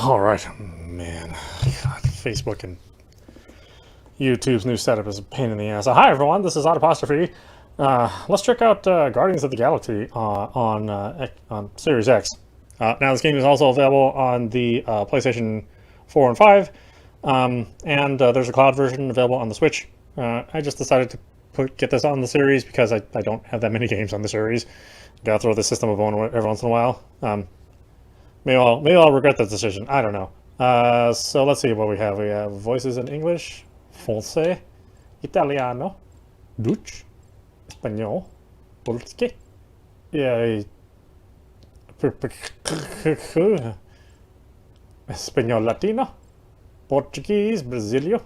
All right, man. God, Facebook and YouTube's new setup is a pain in the ass. Hi, everyone. This is audap. Let's check out Guardians of the Galaxy on Series X. Now, this game is also available on the PlayStation 4 and 5, and there's a cloud version available on the Switch. I just decided to get this on the series because I don't have that many games on the series. Gotta throw the system a bone every once in a while. Maybe I'll regret that decision. I don't know. So let's see what we have. We have voices in English, Francais, Italiano, Dutch, Espanol, Polski, yeah, Espanol Latino, Portuguese, Brazilio.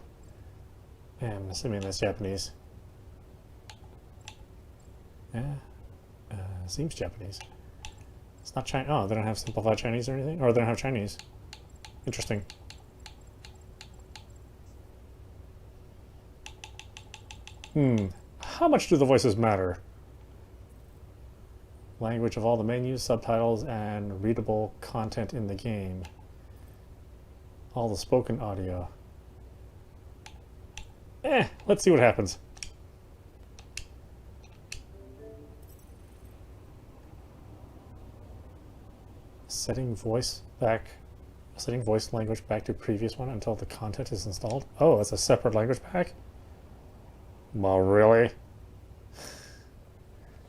I'm assuming that's Japanese. Yeah, seems Japanese. It's not Chinese. Oh, they don't have simplified Chinese or anything? Or they don't have Chinese. Interesting. How much do the voices matter? Language of all the menus, subtitles, and readable content in the game. All the spoken audio. Let's see what happens. Setting voice language back to previous one until the content is installed. Oh, it's a separate language pack? Well, really?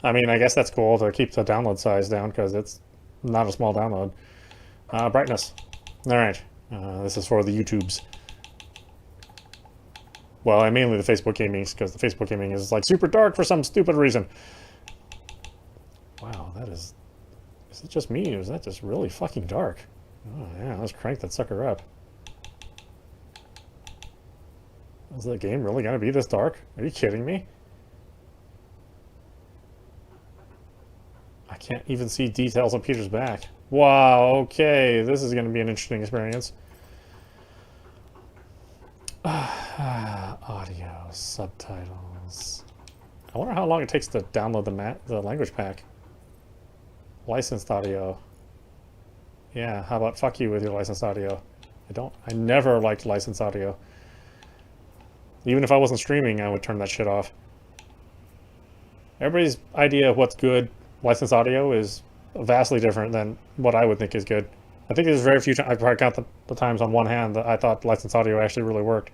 I mean, I guess that's cool to keep the download size down because it's not a small download. Brightness. All right. This is for the YouTubes. Well, I mainly the Facebook gaming because the Facebook gaming is like super dark for some stupid reason. Wow, that is... Is it just me, or is that just really fucking dark? Oh, yeah, let's crank that sucker up. Is the game really gonna be this dark? Are you kidding me? I can't even see details on Peter's back. Wow, okay, this is gonna be an interesting experience. Audio, subtitles. I wonder how long it takes to download the language pack. Licensed audio. Yeah, how about fuck you with your licensed audio? I never liked licensed audio. Even if I wasn't streaming, I would turn that shit off. Everybody's idea of what's good licensed audio is vastly different than what I would think is good. I think there's very few times, I probably count the times on one hand that I thought licensed audio actually really worked.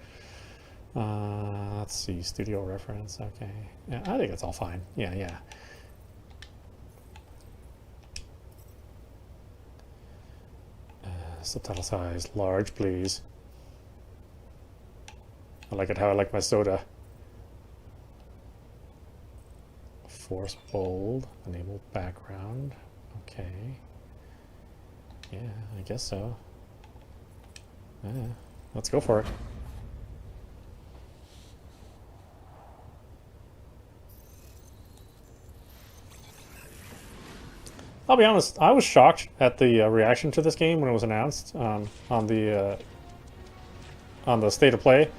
Let's see, studio reference, okay. Yeah, I think it's all fine. Yeah. Subtitle size, large, please. I like it how I like my soda. Force bold, enable background. Okay. Yeah, I guess so. Yeah, let's go for it. I'll be honest, I was shocked at the reaction to this game when it was announced on the state of play.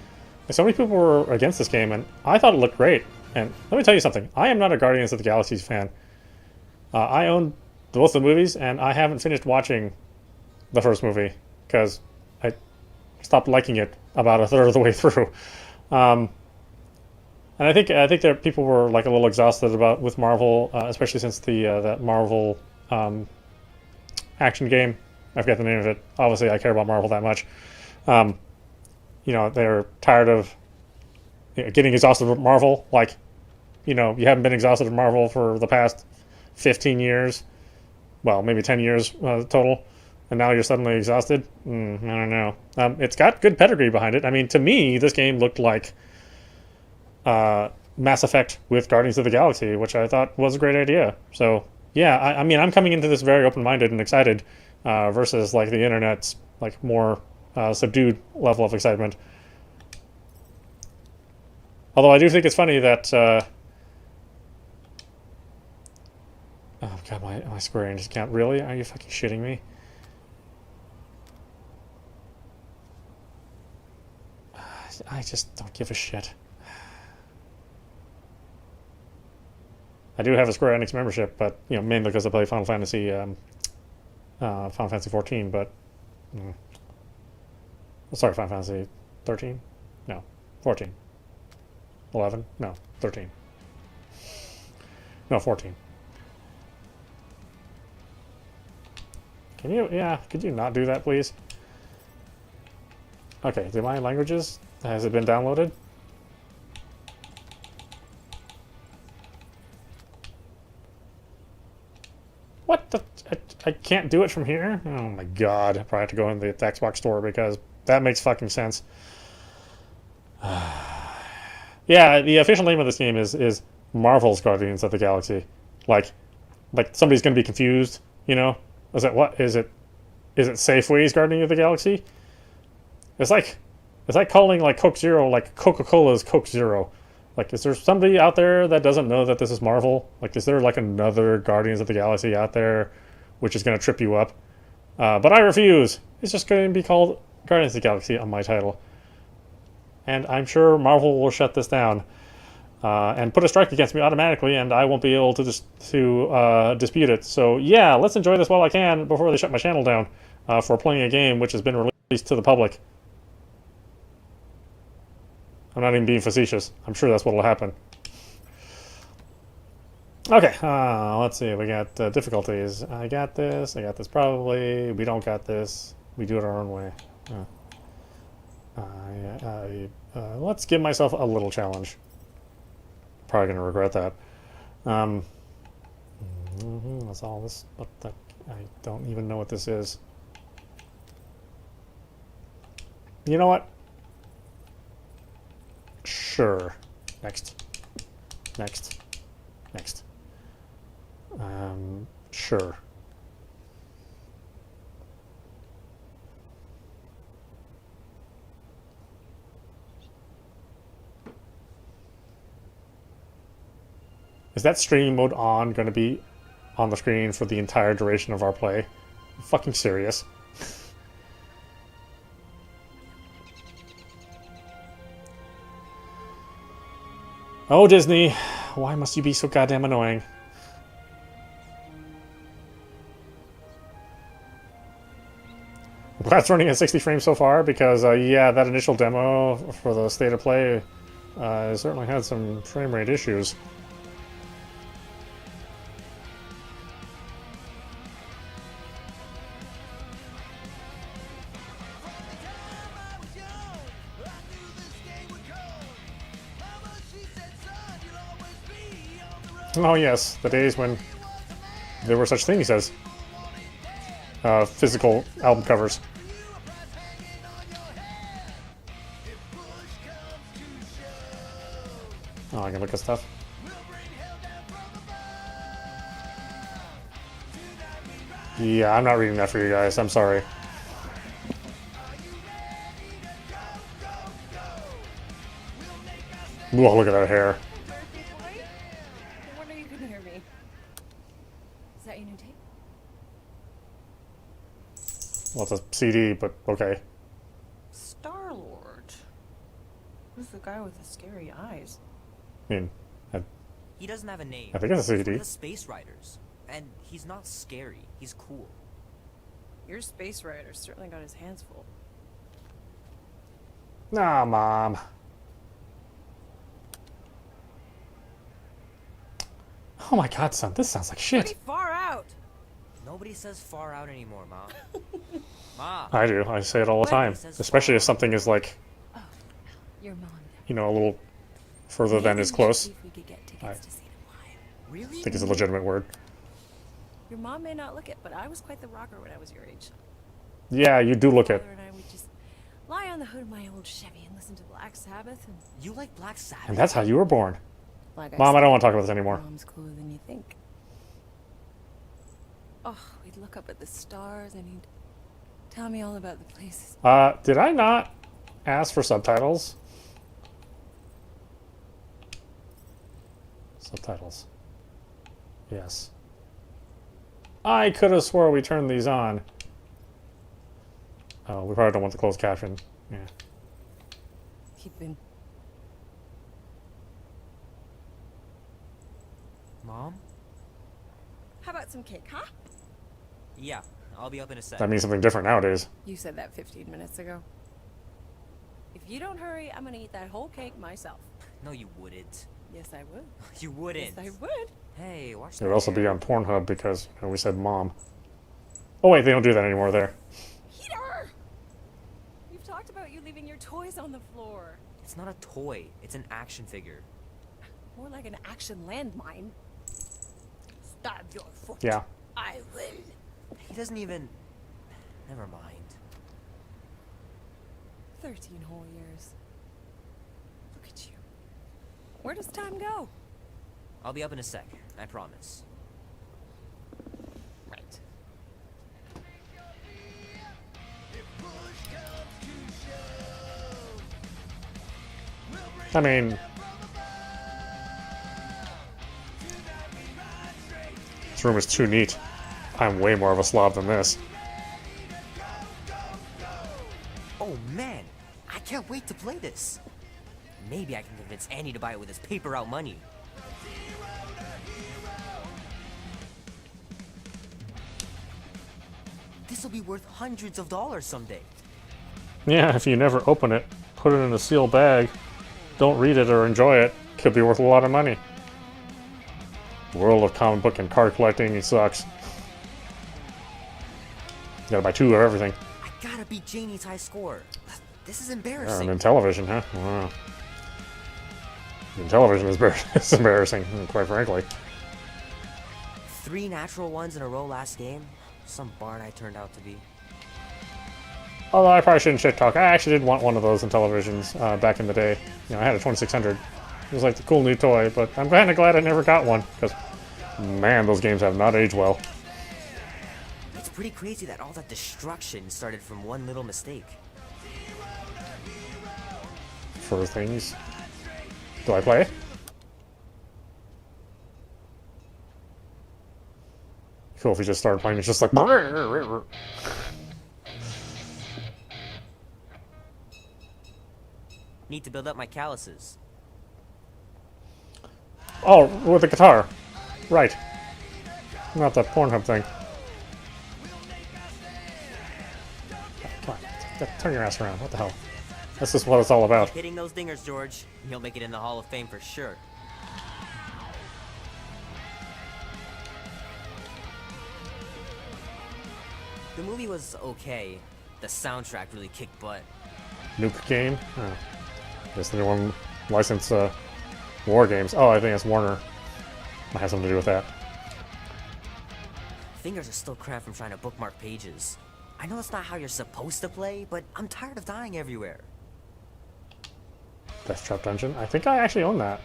So many people were against this game, and I thought it looked great. And let me tell you something, I am not a Guardians of the Galaxy fan. I own both the movies, and I haven't finished watching the first movie because I stopped liking it about a third of the way through. And I think that people were like a little exhausted with Marvel, especially since that Marvel action game. I forget the name of it. Obviously, I care about Marvel that much. They're tired of getting exhausted with Marvel. Like, you haven't been exhausted with Marvel for the past 15 years. Well, maybe 10 years total. And now you're suddenly exhausted? I don't know. It's got good pedigree behind it. I mean, to me, this game looked like Mass Effect with Guardians of the Galaxy, which I thought was a great idea. So, yeah, I mean, I'm coming into this very open-minded and excited versus, like, the internet's, like, more subdued level of excitement. Although I do think it's funny that... oh, God, my Square Enix account. Really? Are you fucking shitting me? I just don't give a shit. I do have a Square Enix membership, but mainly because I play Final Fantasy 14. But Sorry, Final Fantasy 13? No, 14. 11? No, 13. No, 14. Can you, yeah, could you not do that, please? Okay, do my languages, has it been downloaded? What the, I can't do it from here? Oh my god, I probably have to go in the Xbox store because that makes fucking sense. Yeah, the official name of this game is Marvel's Guardians of the Galaxy. Like somebody's gonna be confused, you know? Is it what? Is it Safeway's Guardian of the Galaxy? It's like calling like Coke Zero like Coca-Cola's Coke Zero. Like, is there somebody out there that doesn't know that this is Marvel? Like, is there like another Guardians of the Galaxy out there which is gonna trip you up? But I refuse. It's just going to be called Guardians of the Galaxy on my title. And I'm sure Marvel will shut this down and put a strike against me automatically, and I won't be able to dispute it. So yeah, let's enjoy this while I can before they shut my channel down for playing a game which has been released to the public. I'm not even being facetious. I'm sure that's what will happen. Okay, let's see. We got difficulties. I got this. Probably. We don't got this. We do it our own way. Let's give myself a little challenge. Probably going to regret that. That's all this. What the? I don't even know what this is. You know what? Sure. Next. Sure. Is that streaming mode on going to be on the screen for the entire duration of our play? I'm fucking serious. Oh, Disney, why must you be so goddamn annoying? That's running at 60 frames so far because, yeah, that initial demo for the state of play certainly had some frame rate issues. Oh yes, the days when there were such things as physical album covers. Oh, I can look at stuff. Yeah, I'm not reading that for you guys. I'm sorry. Whoa, look at that hair. Well, it's a CD, but okay. Star-Lord? Who's the guy with the scary eyes? I mean, he doesn't have a name. I think it's a CD. He's one of the Space Riders. And he's not scary. He's cool. Your Space Rider certainly got his hands full. Nah, Mom. Oh my god, son, this sounds like shit. Pretty far out! Nobody says far out anymore, Ma. Ma! I do. I say it all the time. Especially if something is like, oh, your mom. You know, a little further than is close. If we could get tickets to see them live. Really? I think it's a legitimate word. Your mom may not look it, but I was quite the rocker when I was your age. Yeah, you do look it. Father and I would just lie on the hood of my old Chevy and listen to Black Sabbath. And you like Black Sabbath? And that's how you were born. like Mom, said, I don't want to talk about this anymore. Mom's cooler than you think. Oh, we'd look up at the stars and he'd tell me all about the places. Did I not ask for subtitles? Subtitles. Yes. I could have swore we turned these on. Oh, we probably don't want the closed caption. Yeah. Keeping. Mom? How about some cake, huh? Yeah, I'll be up in a sec. That means something different nowadays. You said that 15 minutes ago. If you don't hurry, I'm gonna eat that whole cake myself. No, you wouldn't. Yes, I would. You wouldn't. Yes, I would. Hey, watch It that. would also be hair. on Pornhub because we said mom. Oh wait, they don't do that anymore there. Peter! We've talked about you leaving your toys on the floor. It's not a toy. It's an action figure. More like an action landmine. Stab your foot. Yeah. I will. He doesn't even... Never mind. 13 whole years. Look at you. Where does time go? I'll be up in a sec. I promise. Right. I mean, this room is too neat. I'm way more of a slob than this. Oh man, I can't wait to play this. Maybe I can convince Annie to buy it with his paper route money. This will be worth hundreds of dollars someday. Yeah, if you never open it, put it in a sealed bag, don't read it or enjoy it, could be worth a lot of money. The world of comic book and card collecting, it sucks. You gotta buy 2 of everything. I gotta beat Janie's high score. This is Yeah, and embarrassing. in television, huh? Wow. In television is it's embarrassing, quite frankly. 3 natural ones in a row last game. Some bard I turned out to be. Although I probably shouldn't shit talk. I actually did want one of those in televisions back in the day. You know, I had a 2600. It was like the cool new toy, but I'm kind of glad I never got one because, man, those games have not aged well. It's pretty crazy that all that destruction started from one little mistake. For things. Do I play? Cool if we just started playing. It's just like. Need to build up my calluses. Oh, with the guitar. Right. Not that Pornhub thing. Come on. Turn your ass around. What the hell? This is what it's all about. Hitting those dingers, George. You'll make it in the Hall of Fame for sure. The movie was okay. The soundtrack really kicked butt. Nuke game? Oh. Guess the new one license war games. Oh, I think it's Warner. Might have something to do with that. Fingers are still cramped from trying to bookmark pages. I know it's not how you're supposed to play, but I'm tired of dying everywhere. Death Trap Dungeon? I think I actually own that.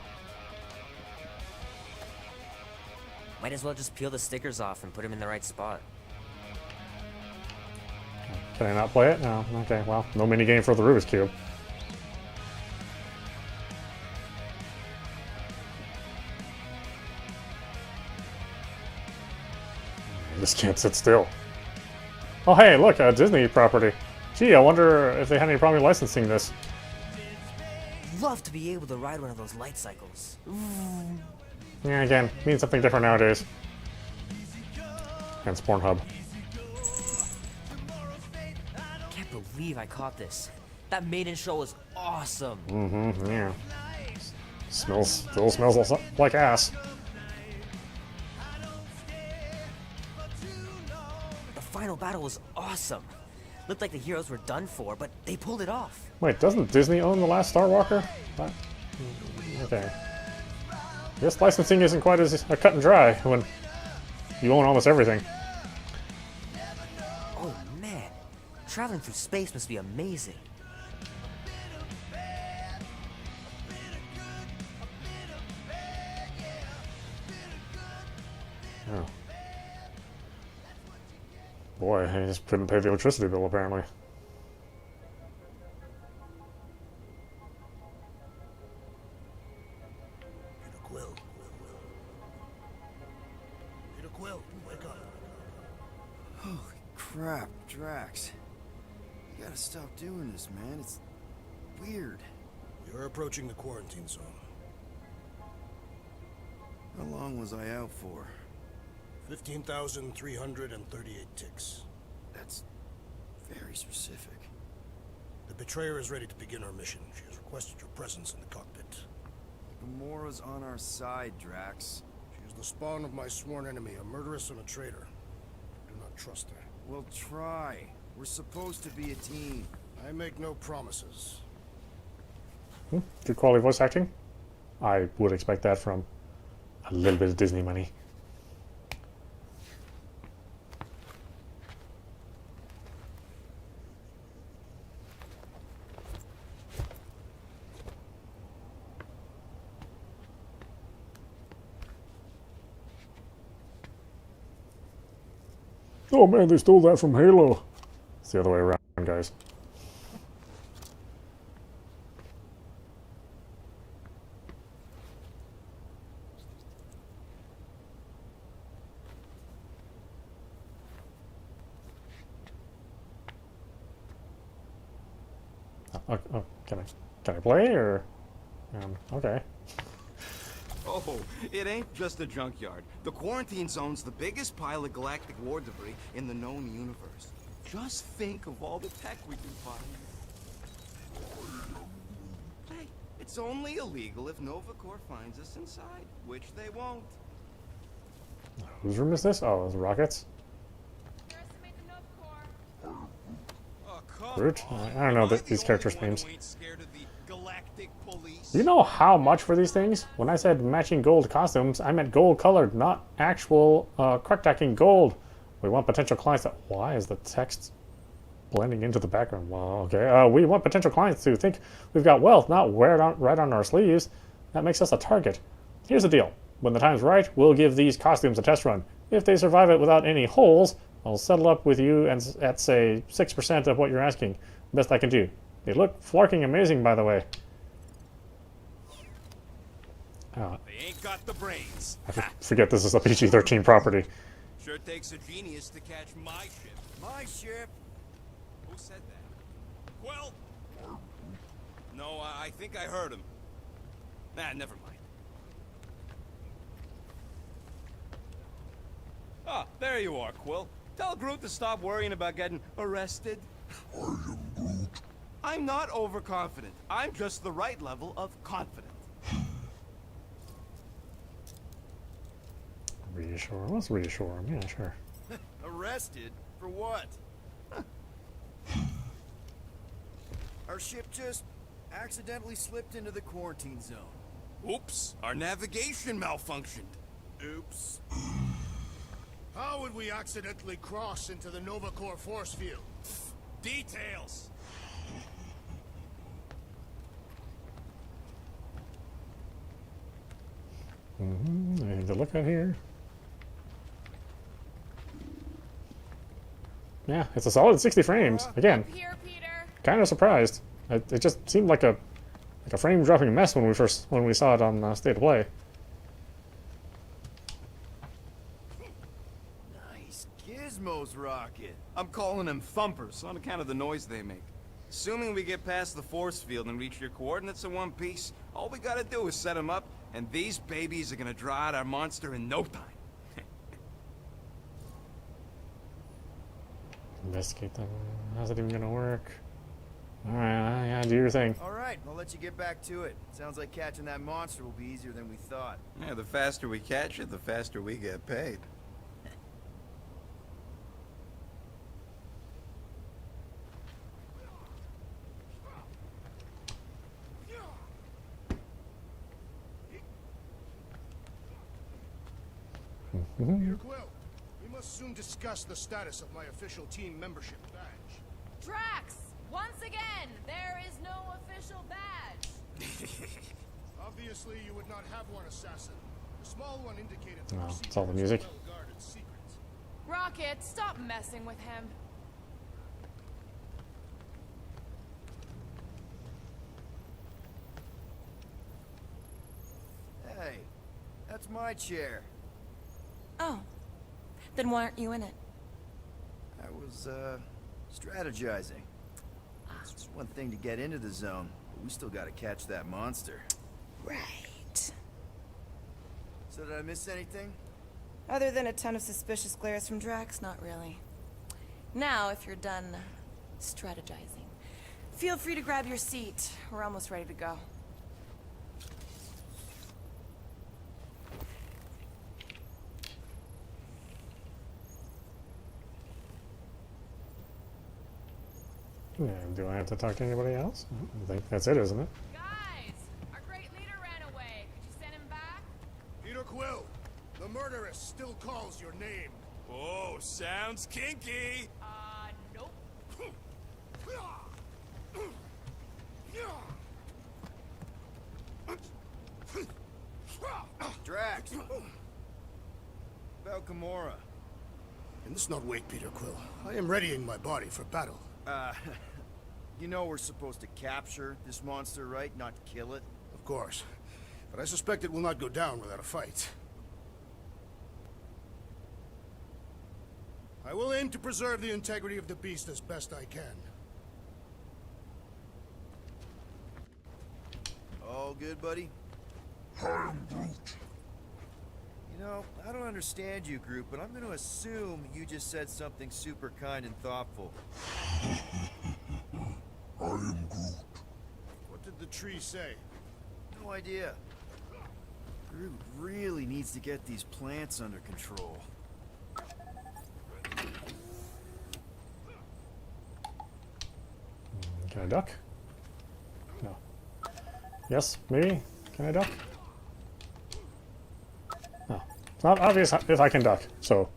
Might as well just peel the stickers off and put them in the right spot. Can I not play it? No. Okay, well, no minigame for the Rubik's Cube. This can't sit still. Oh, hey, look, a Disney property. Gee, I wonder if they had any problem licensing this. Love to be able to ride one of those light cycles. Yeah, again, means something different nowadays. Hence Pornhub. Can't believe I caught this. That maiden show was awesome. Mm-hmm, yeah. Still smells like ass. The final battle was awesome. Looked like the heroes were done for, but they pulled it off. Wait, doesn't Disney own the last Star Walker? Okay. I guess licensing isn't quite as cut and dry when you own almost everything. Oh man, traveling through space must be amazing. Oh. Boy, I just couldn't pay the electricity bill apparently. Holy crap, Drax. You gotta stop doing this, man. It's weird. You're approaching the quarantine zone. How long was I out for? 15,338 ticks. That's very specific. The betrayer is ready to begin her mission. She has requested your presence in the cockpit. Gamora's on our side, Drax. She is the spawn of my sworn enemy, a murderess and a traitor. Do not trust her. We'll try. We're supposed to be a team. I make no promises. Good quality voice acting. I would expect that from a little bit of Disney money. Oh man, they stole that from Halo. It's the other way around, guys. Oh, can I play or? Okay. Oh, it ain't just a junkyard. The quarantine zone's the biggest pile of galactic war debris in the known universe. Just think of all the tech we can find. Hey, it's only illegal if Nova Corps finds us inside, which they won't. Whose room is this? Oh, it's Rockets. Root? I don't know these characters' names. Do you know how much for these things? When I said matching gold costumes, I meant gold colored, not actual crack-tacking gold. We want potential clients that... Why is the text blending into the background? Well, okay. We want potential clients to think we've got wealth, not wear it on, right on our sleeves. That makes us a target. Here's the deal. When the time's right, we'll give these costumes a test run. If they survive it without any holes, I'll settle up with you and at, say, 6% of what you're asking. Best I can do. They look flarking amazing, by the way. They ain't got the brains. I forget this is a PG-13 property. Sure takes a genius to catch my ship. My ship! Who said that? Well, no, I think I heard him. Nah, never mind. Ah, there you are, Quill. Tell Groot to stop worrying about getting arrested. I am Groot. I'm not overconfident. I'm just the right level of confident. Reassure? Let's reassure him. Yeah, sure. Arrested? For what? Our ship just accidentally slipped into the quarantine zone. Oops, our navigation malfunctioned. Oops. How would we accidentally cross into the Nova Corps force field? Details. Anything to look at here? Yeah, it's a solid 60 frames. Again, Here, Peter. kind of surprised. It just seemed like a frame dropping mess when we saw it on State of Play. Nice gizmos, Rocket. I'm calling them thumpers on account of the noise they make. Assuming we get past the force field and reach your coordinates in one piece, all we gotta do is set them up, and these babies are gonna draw out our monster in no time. Investigate them. How's it even gonna work? Alright, yeah, do your thing. Alright, I'll let you get back to it. Sounds like catching that monster will be easier than we thought. Yeah, the faster we catch it, the faster we get paid. Here, Quill. We must soon discuss the status of my official team membership badge. Drax! Once again, there is no official badge. Obviously, you would not have one, assassin. The small one indicated the Oh, it's all the music. well-guarded secret. Rocket, stop messing with him. Hey, that's my chair. Oh, then why aren't you in it? I was, strategizing. It's one thing to get into the zone, but we still gotta catch that monster. Right. So did I miss anything? Other than a ton of suspicious glares from Drax, not really. Now, if you're done strategizing, Feel free to grab your seat. We're almost ready to go. Yeah, do I have to talk to anybody else? I think that's it, isn't it? Guys, our great leader ran away. Could you send him back? Peter Quill, the murderess still calls your name. Oh, sounds kinky. Nope. Drax! About Gamora. In this not wait, Peter Quill. I am readying my body for battle. You know we're supposed to capture this monster, right? Not kill it? Of course. But I suspect it will not go down without a fight. I will aim to preserve the integrity of the beast as best I can. All good, buddy? You know, I don't understand you, Groot, but I'm gonna assume you just said something super kind and thoughtful. What did the tree say? No idea. Groot really needs to get these plants under control. Can I duck? No. Yes, maybe? Can I duck? No. It's not obvious if I can duck, so.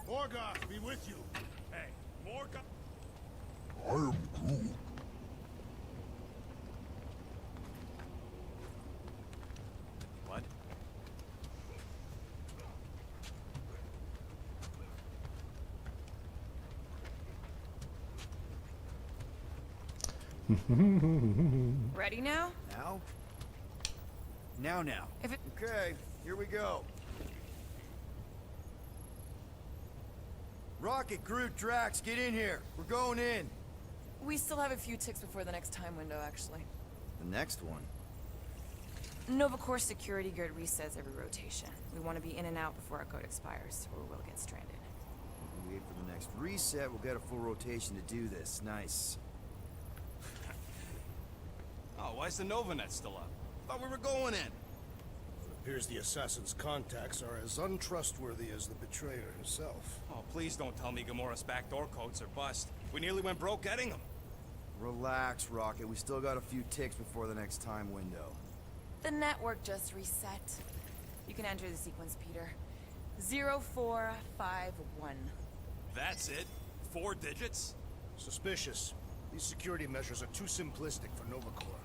Morgoth, be with you. Hey, Morgoth. What? Ready now? Now? Now. If it... Okay, here we go. Rocket, Groot, Drax, get in here. We're going in. We still have a few ticks before the next time window, actually. The next one. Nova Corps security grid resets every rotation. We want to be in and out before our code expires, or we'll get stranded. We wait for the next reset, we'll get a full rotation to do this. Nice. Oh, why's the Novanet still up? Thought we were going in. It appears the assassin's contacts are as untrustworthy as the betrayer herself. Oh, please don't tell me Gamora's backdoor codes are bust. We nearly went broke getting them. Relax, Rocket. We still got a few ticks before the next time window. The network just reset. You can enter the sequence, Peter. 0451. That's it? 4 digits? Suspicious. These security measures are too simplistic for Nova Corps.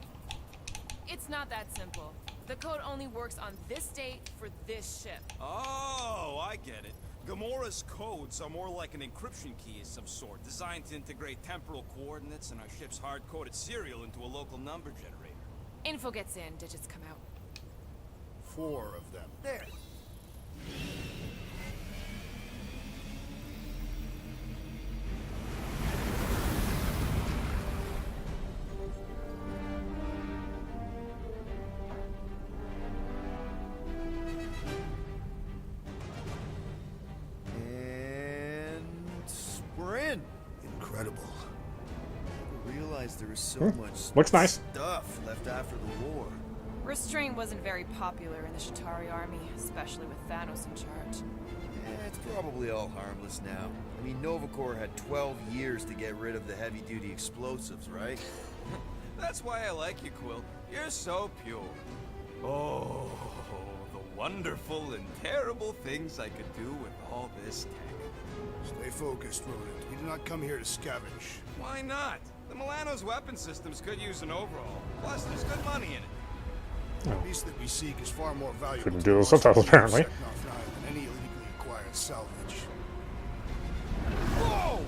It's not that simple. The code only works on this date for this ship. Oh, I get it. Gamora's codes are more like an encryption key of some sort, designed to integrate temporal coordinates and our ship's hard-coded serial into a local number generator. Info gets in, digits come out. 4 of them. There. Incredible. I realized there was so much Looks nice. stuff left after the war. Restraint wasn't very popular in the Shatari army, especially with Thanos in charge. It's probably all harmless now. I mean, Nova Corps had 12 years to get rid of the heavy-duty explosives, right? That's why I like you, Quill. You're so pure. Oh, the wonderful and terrible things I could do with all this tech. Stay focused, Rodent. We do not come here to scavenge. Why not? The Milano's weapon systems could use an overhaul. Plus, there's good money in it. The beast that we seek is far more valuable Couldn't to do those us subtitles, apparently. than any illegally acquired salvage. Whoa!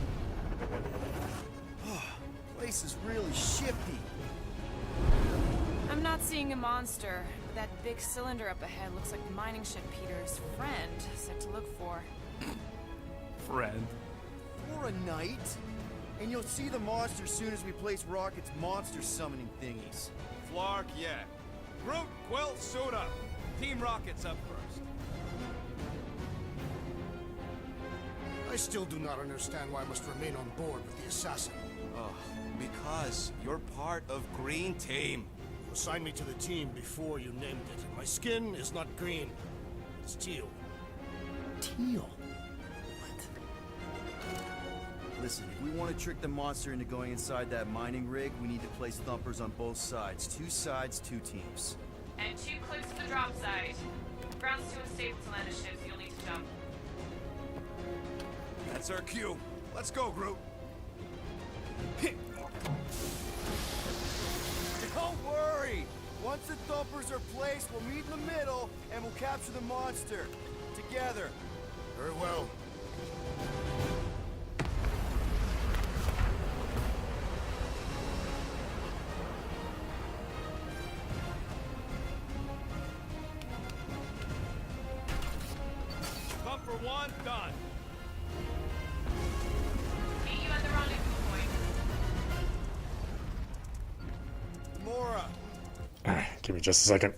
Place is really shifty. I'm not seeing a monster, but that big cylinder up ahead looks like the mining ship Peter's friend said to look for. Friend. For a night. And you'll see the monster soon as we place Rocket's monster summoning thingies. Flark, yeah. Groot, Quill, suit up. Team Rocket's up first. I still do not understand why I must remain on board with the assassin. Because you're part of Green Team. You assigned me to the team before you named it, and my skin is not green. It's teal. Teal? What? Listen, if we want to trick the monster into going inside that mining rig, we need to place thumpers on both sides. 2 sides, 2 teams. And 2 clips to the drop site. Ground's too unstable to land a ship, so you'll need to jump. That's our cue. Let's go, Groot. Don't worry! Once the thumpers are placed, we'll meet in the middle, and we'll capture the monster. Together. Very well. Bumper 1 done. Meet you at the rendezvous point. Mora! Alright, give me just a second.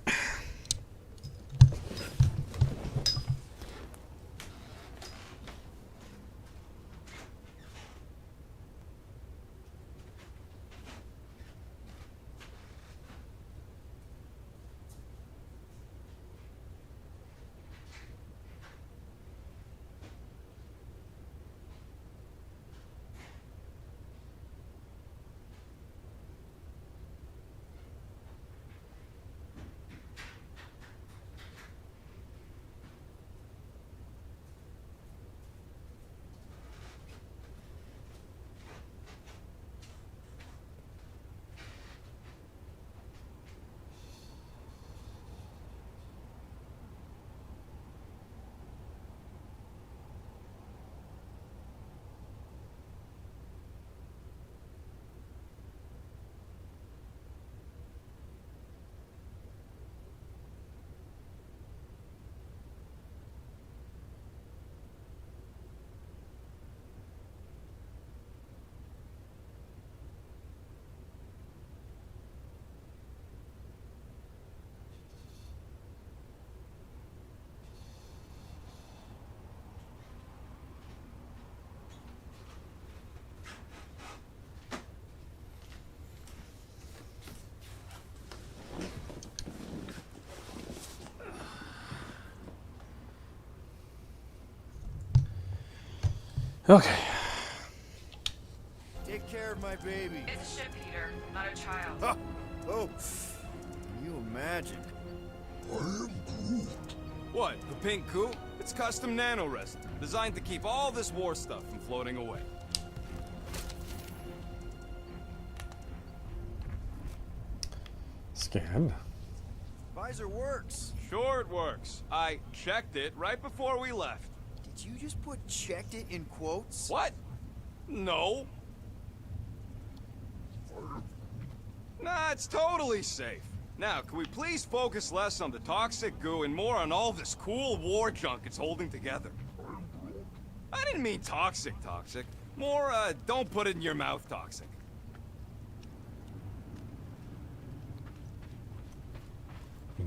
Okay. Take care of my baby. It's a ship, Peter, not a child. Huh. Oh, can you imagine? What, the pink goo? It's custom nanoresin, designed to keep all this war stuff from floating away. Scan. Visor works. Sure it works. I checked it right before we left. Did you just put checked it in quotes? What? No. Nah, it's totally safe. Now, can we please focus less on the toxic goo and more on all this cool war junk it's holding together? I didn't mean toxic. More, don't put it in your mouth toxic. We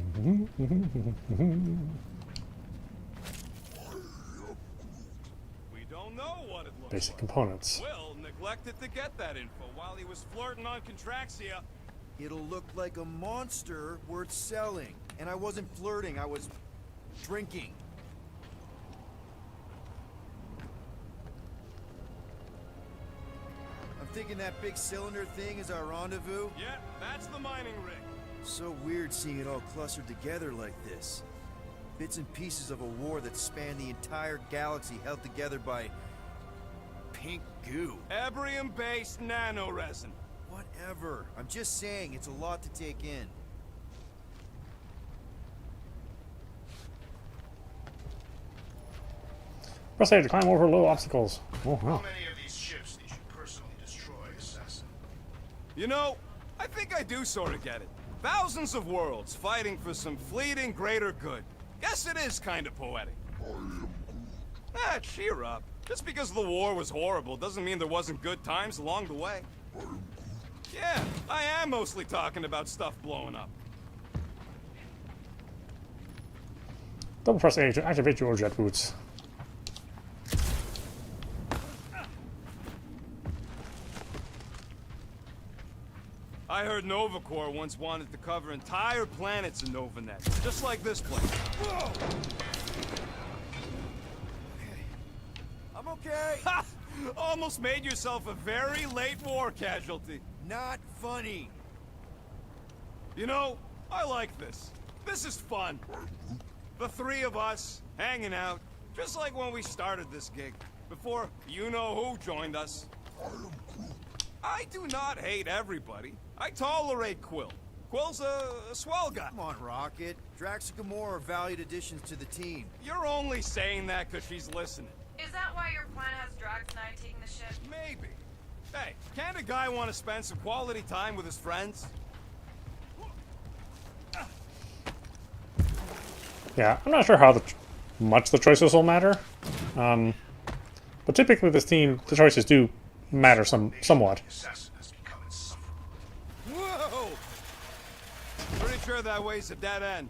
don't know what it looks Basic like. components. Will neglected to get that info while he was flirting on Contraxia. It'll look like a monster worth selling. And I wasn't flirting, I was drinking. I'm thinking that big cylinder thing is our rendezvous. Yeah, that's the mining rig. So weird seeing it all clustered together like this. Bits and pieces of a war that spanned the entire galaxy held together by pink goo. Ebrium-based nanoresin. Whatever. I'm just saying, it's a lot to take in. Press A to climb over low obstacles. Oh, How wow. many of these ships did you personally destroy, Assassin? You know, I think I do sort of get it. Thousands of worlds fighting for some fleeting greater good. Guess it is kind of poetic. Ah, cheer up. Just because the war was horrible doesn't mean there wasn't good times along the way. Yeah, I am mostly talking about stuff blowing up. Double press A to activate your jet boots. I heard Nova Corps once wanted to cover entire planets in NovaNet, just like this place. Whoa! Okay. I'm okay. Ha! Almost made yourself a very late war casualty. Not funny. You know, I like this. This is fun. The three of us, hanging out, just like when we started this gig, before you-know-who joined us. I do not hate everybody. I tolerate Quill. Quill's a swell guy. Come on, Rocket. Drax and Gamora are valued additions to the team. You're only saying that because she's listening. Is that why your plan has Drax and I taking the ship? Maybe. Hey, can't a guy want to spend some quality time with his friends? Yeah, I'm not sure how much the choices will matter. But typically this team, the choices do matter somewhat. Whoa! Pretty sure that way's a dead end.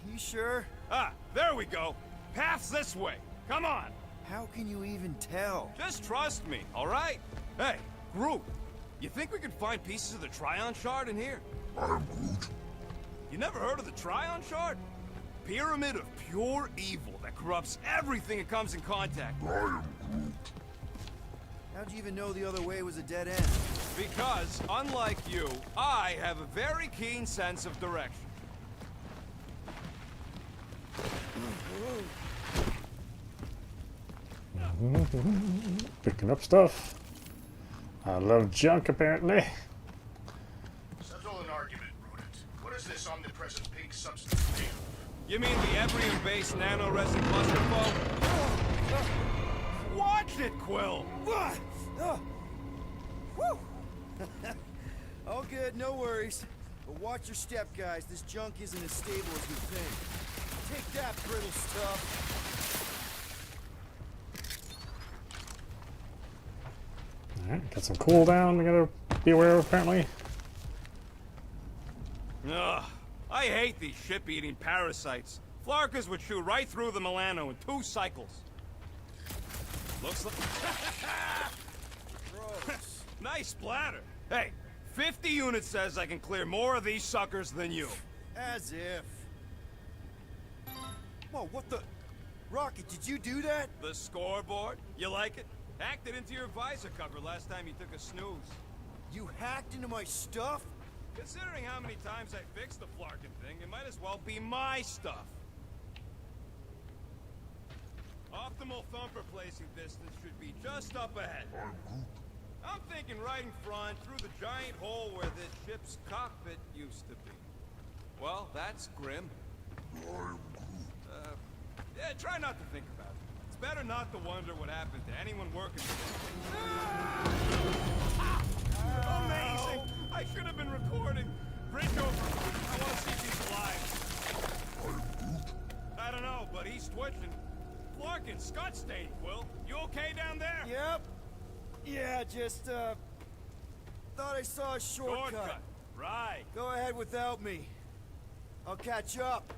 You sure? Ah, there we go. Path's this way. Come on. How can you even tell? Just trust me, all right? Hey, Groot, you think we could find pieces of the Tryon Shard in here? I'm Groot. You never heard of the Tryon Shard? Pyramid of pure evil that corrupts everything it comes in contact. I am Groot. How'd you even know the other way was a dead end? Because, unlike you, I have a very keen sense of direction. Picking up stuff. I love junk, apparently. Settle an argument, Rodent. What is this omnipresent pink substance made of? You mean the Ebrium-based nano-resin cluster foam? Watch it, Quill! Woo! All good, no worries. But watch your step, guys. This junk isn't as stable as we think. Take that, brittle stuff. Alright, got some cooldown we gotta be aware of, apparently. Ugh, I hate these ship-eating parasites. Flarkers would chew right through the Milano in 2 cycles. Looks like... Gross. Nice splatter. Hey, 50 units says I can clear more of these suckers than you. As if. Whoa, what the... Rocket, did you do that? The scoreboard? You like it? Hacked it into your visor cover last time you took a snooze. You hacked into my stuff? Considering how many times I fixed the Flarkin thing, it might as well be my stuff. Optimal thumper placing distance should be just up ahead. I'm thinking right in front, through the giant hole where the ship's cockpit used to be. Well, that's grim. Yeah, try not to think about it. It's better not to wonder what happened to anyone working with it. Amazing! I should have been recording. Bridge over. I want to see if he's alive. I don't know, but he's twitching. Flarkin, Scott stayed, Quill. You okay down there? Yep. Yeah, just, thought I saw a shortcut. Right. Go ahead without me. I'll catch up.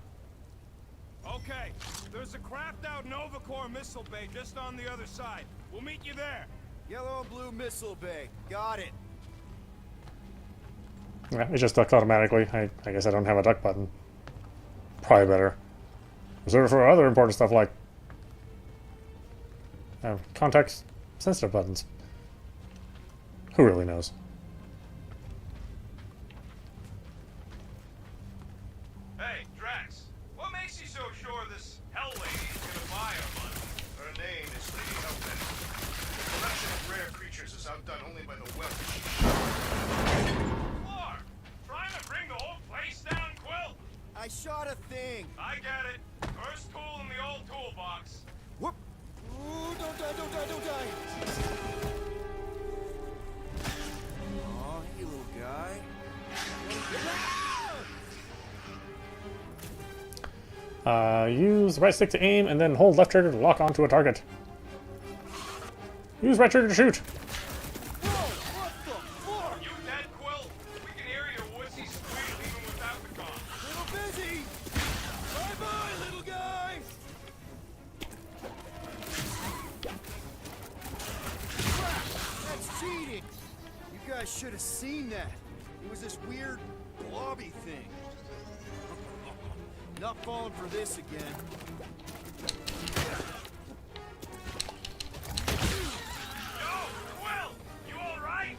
Okay. There's a craft-out Nova Corps missile bay just on the other side. We'll meet you there. Yellow and blue missile bay. Got it. Yeah, it just ducked automatically. I guess I don't have a duck button. Probably better. Reserve for other important stuff like context-sensitive buttons. Who really knows? Hey, Drax. What makes you so sure this Hell Lady is gonna buy our money? Her name is Lady Hellbent. The collection of rare creatures is outdone only by the wealth she Flar! Trying to bring the whole place down, Quill? I shot a thing. I get it. First tool in the old toolbox. Whoop. Ooh, don't die, don't die, don't die. Aw, hey, little guy. Use right stick to aim and then hold left trigger to lock onto a target. Use right trigger to shoot. Whoa, what the fuck? You dead, Quill? We can hear your woodsy squeal even without the gun. Little busy. Bye-bye, little guy. Crap, that's cheating. You guys should have seen that. It was this weird, blobby thing. Not falling for this again. Yo, Quill! You alright?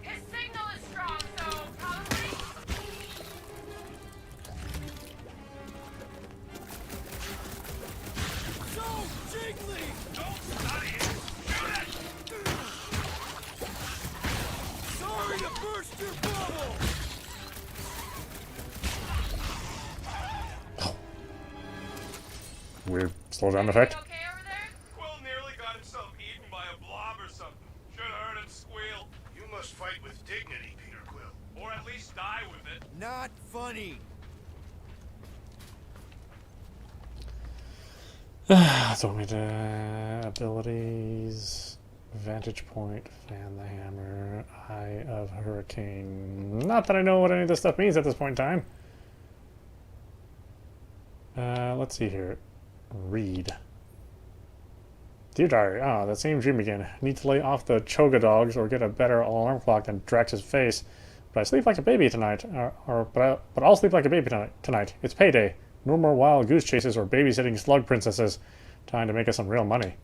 His signal is strong, so probably. So jiggly! Don't study it! Shoot it! Sorry to burst your bubble! Weird slowdown effect. Okay over there? Quill nearly got himself eaten by a blob or something. Should have heard him squeal. You must fight with dignity, Peter Quill. Or at least die with it. Not funny. So we did abilities, vantage point, fan the hammer, eye of hurricane. Not that I know what any of this stuff means at this point in time. Let's see here. Read. Dear Diary, that same dream again. Need to lay off the choga dogs or get a better alarm clock than Drax's face. But I sleep like a baby tonight. But I'll sleep like a baby tonight. It's payday. No more wild goose chases or babysitting slug princesses. Time to make us some real money.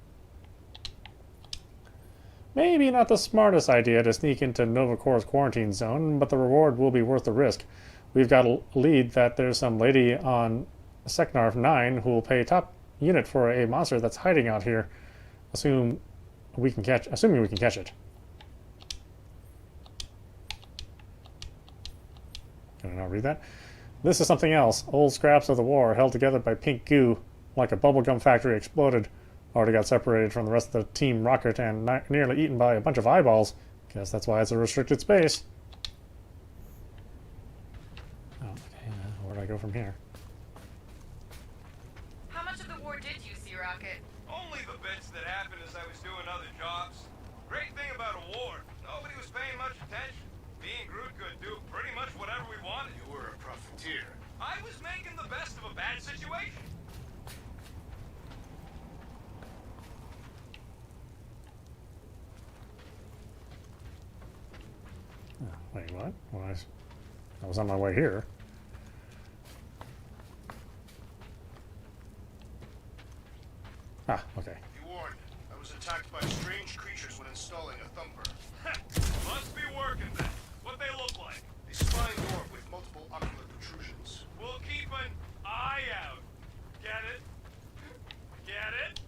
Maybe not the smartest idea to sneak into Nova Corps' quarantine zone, but the reward will be worth the risk. We've got a lead that there's some lady on Seknarf 9 who will pay top unit for a monster that's hiding out here. Assuming we can catch it. Can I not read that? This is something else. Old scraps of the war held together by pink goo like a bubblegum factory exploded. Already got separated from the rest of the Team Rocket and nearly eaten by a bunch of eyeballs. Guess that's why it's a restricted space. Oh, okay. Where do I go from here? How much of the war did you see, Rocket? Only the bits that happened as I was doing other jobs. Great thing about a war, nobody was paying much attention. Me and Groot could do pretty much whatever we wanted. You were a profiteer. I was making the best of a bad situation. Oh, wait, what? Well, I was on my way here. Ah, okay. Be warned. I was attacked by strange creatures when installing a thumper. Must be working then. What they look like. A spine orb with multiple ocular protrusions. We'll keep an eye out. Get it? Get it?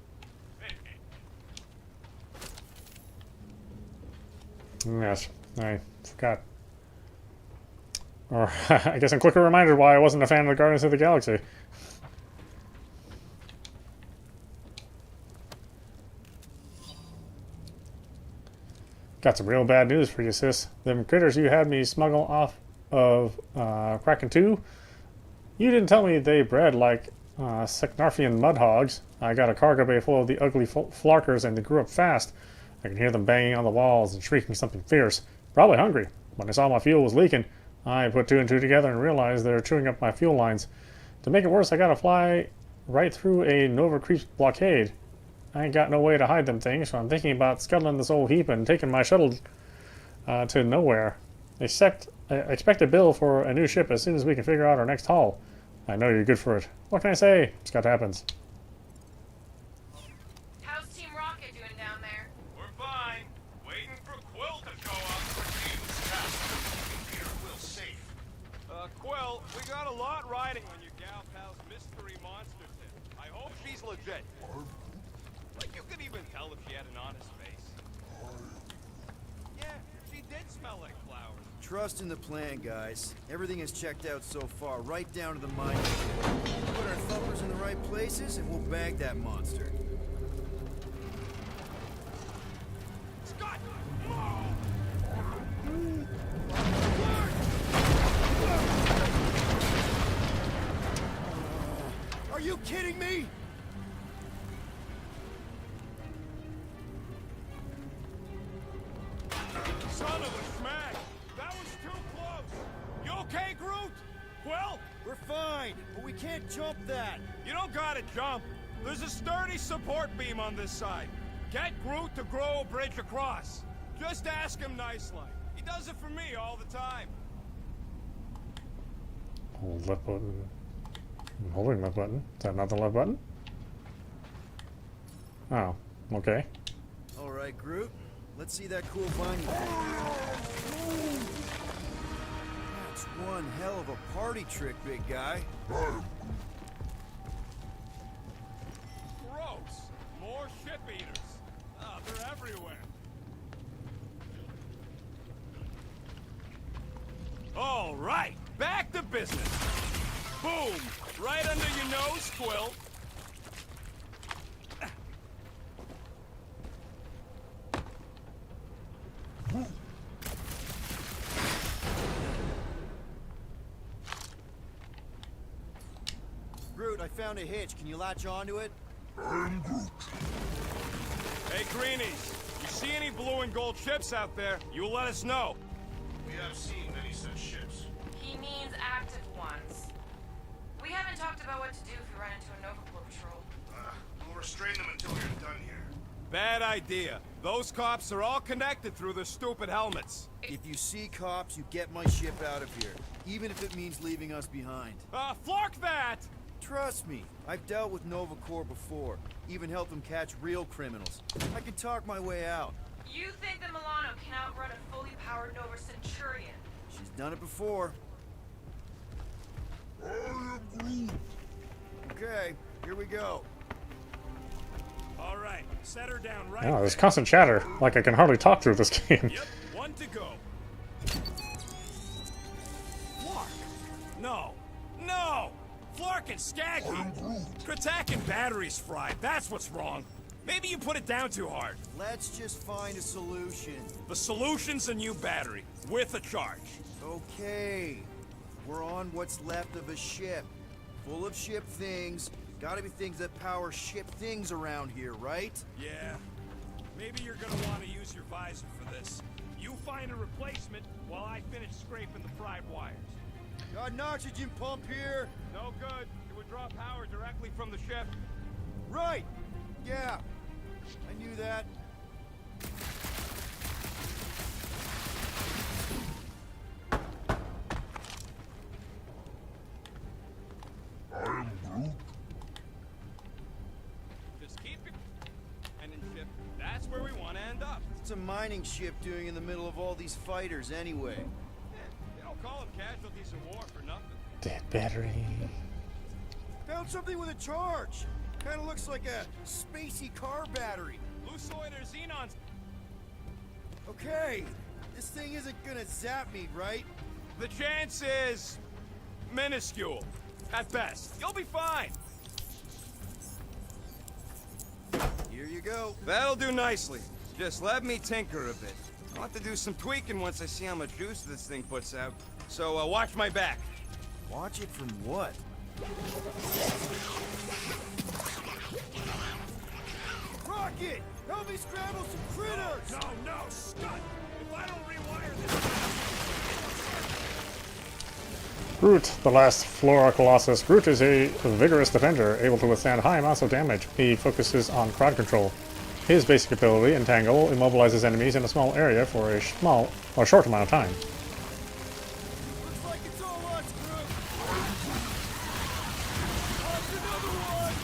Yes, I forgot. Or, I guess a quicker reminder why I wasn't a fan of the Guardians of the Galaxy. Got some real bad news for you, sis. Them critters you had me smuggle off of Kraken 2, you didn't tell me they bred like Seknarfian mudhogs. I got a cargo bay full of the ugly flarkers and they grew up fast. I can hear them banging on the walls and shrieking something fierce. Probably hungry. When I saw my fuel was leaking, I put two and two together and realized they're chewing up my fuel lines. To make it worse, I gotta fly right through a Nova Creeps blockade. I ain't got no way to hide them things, so I'm thinking about scuttling this old heap and taking my shuttle to nowhere. Expect a bill for a new ship as soon as we can figure out our next haul. I know you're good for it. What can I say? Scott happens. How's Team Rocket doing down there? We're fine. Waiting for Quill to show up. Peter Quill safe. Quill, we got a lot riding on your gal pal's mystery monster tip. I hope she's legit. Like you could even tell if she had an honest face. Yeah, she did smell like flowers. Trust in the plan, guys. Everything is checked out so far, right down to the mine. Put our thumpers in the right places, and we'll bag that monster. Scott! Are you kidding me? Son of a smack! That was too close! You okay, Groot? Quill? We're fine, but we can't jump that. You don't gotta jump. There's a sturdy support beam on this side. Get Groot to grow a bridge across. Just ask him nice-like. He does it for me all the time. Hold left button. I'm holding left button. Is that not the left button? Oh, okay. All right, Groot. Let's see that cool vine. That's one hell of a party trick, big guy. Gross. More ship eaters. Oh, they're everywhere. All right, back to business. Boom! Right under your nose, Quill. Groot, I found a hitch. Can you latch onto it? Hey, Greenies, you see any blue and gold ships out there, you let us know. We have seen many such ships. He means active ones. We haven't talked about what to do if we run into a Nova Corps patrol. We'll restrain them until you're done here. Bad idea. Those cops are all connected through their stupid helmets. If you see cops, you get my ship out of here. Even if it means leaving us behind. Flark that! Trust me, I've dealt with Nova Corps before. Even helped them catch real criminals. I can talk my way out. You think that Milano can outrun a fully powered Nova Centurion? She's done it before. Okay, here we go. All right, set her down right Oh, there's there. constant chatter. Like I can hardly talk through this game. Yep, one to go. Flark! No! No! Flark and Skaggy! Kratak and batteries fried, that's what's wrong. Maybe you put it down too hard. Let's just find a solution. The solution's a new battery, with a charge. Okay. We're on what's left of a ship. Full of ship things. Gotta be things that power ship things around here, right? Yeah. Maybe you're gonna want to use your visor for this. You find a replacement while I finish scraping the fried wires. Got an oxygen pump here. No good. It would draw power directly from the ship. Right. Yeah. I knew that. Just keep your and ship. That's where we want to end up. What's a mining ship doing in the middle of all these fighters anyway? They don't call them casualties in war for nothing. Dead battery. Found something with a charge. Kind of looks like a spacey car battery. Lusoid or xenons. Okay, this thing isn't gonna zap me, right? The chance is minuscule. At best. You'll be fine. Here you go. That'll do nicely. Just let me tinker a bit. I'll have to do some tweaking once I see how much juice this thing puts out. So watch my back. Watch it from what? Rocket! Help me scramble some critters! No, Scott! If I don't rewire this... Groot, the last Flora Colossus. Groot is a vigorous defender, able to withstand high amounts of damage. He focuses on crowd control. His basic ability, Entangle, immobilizes enemies in a small area for a short amount of time. Looks like it's all us, Groot! Watch another one!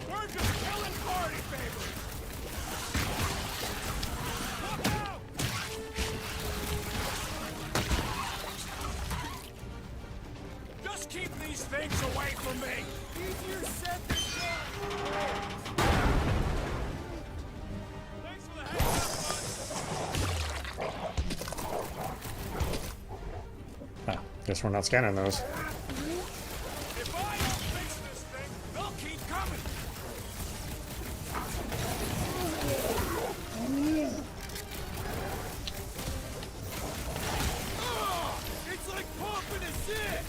We're just killing party favors! Look out! Just keep these things away from me! Easier said than done! Thanks for the heads up, bud. Ah, guess we're not scanning those. If I don't fix this thing, they'll keep coming! It's like pumping a six!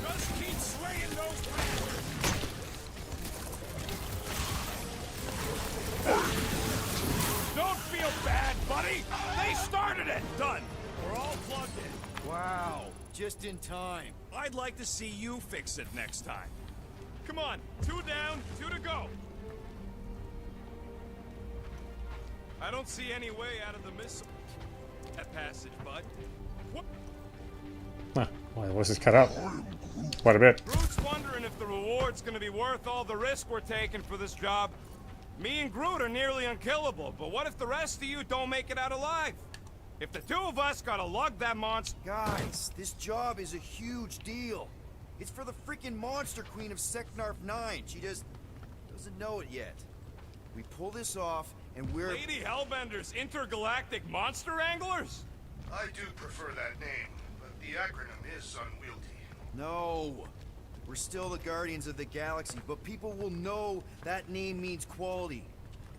Just keep slaying those bastards! Don't feel bad, buddy! They started it! Done! We're all plugged in. Wow, just in time. I'd like to see you fix it next time. Come on, 2 down, 2 to go. I don't see any way out of the missile. That passage, bud. What? Huh, my voice is cut out quite a bit. Groot's wondering if the reward's gonna be worth all the risk we're taking for this job. Me and Groot are nearly unkillable, but what if the rest of you don't make it out alive? If the 2 of us gotta lug that monster... Guys, this job is a huge deal. It's for the freaking monster queen of Seknarf 9. She just doesn't know it yet. We pull this off, and we're... Lady Hellbender's intergalactic monster anglers? I do prefer that name, but the acronym is unwieldy. No. We're still the Guardians of the Galaxy, but people will know that name means quality.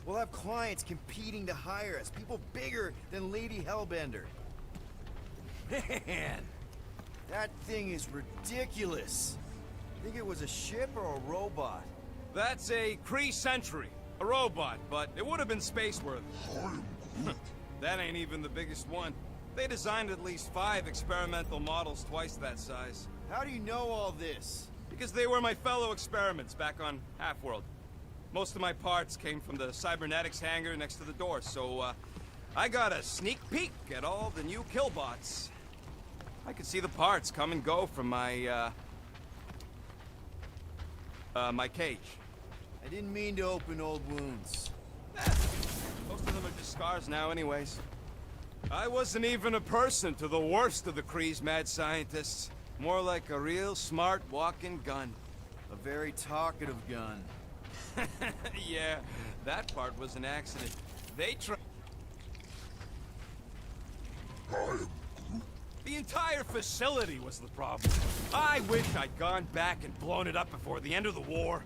We'll have clients competing to hire us, people bigger than Lady Hellbender. Man, that thing is ridiculous. Think it was a ship or a robot? That's a Kree Sentry, a robot, but it would have been space-worthy. That ain't even the biggest one. They designed at least 5 experimental models twice that size. How do you know all this? Because they were my fellow experiments back on Half-World. Most of my parts came from the cybernetics hangar next to the door, so I got a sneak peek at all the new killbots. I could see the parts come and go from my my cage. I didn't mean to open old wounds. Most of them are just scars now anyways. I wasn't even a person to the worst of the Kree's mad scientists. More like a real smart walking gun. A very talkative gun. Yeah, that part was an accident. They tried... The entire facility was the problem. I wish I'd gone back and blown it up before the end of the war.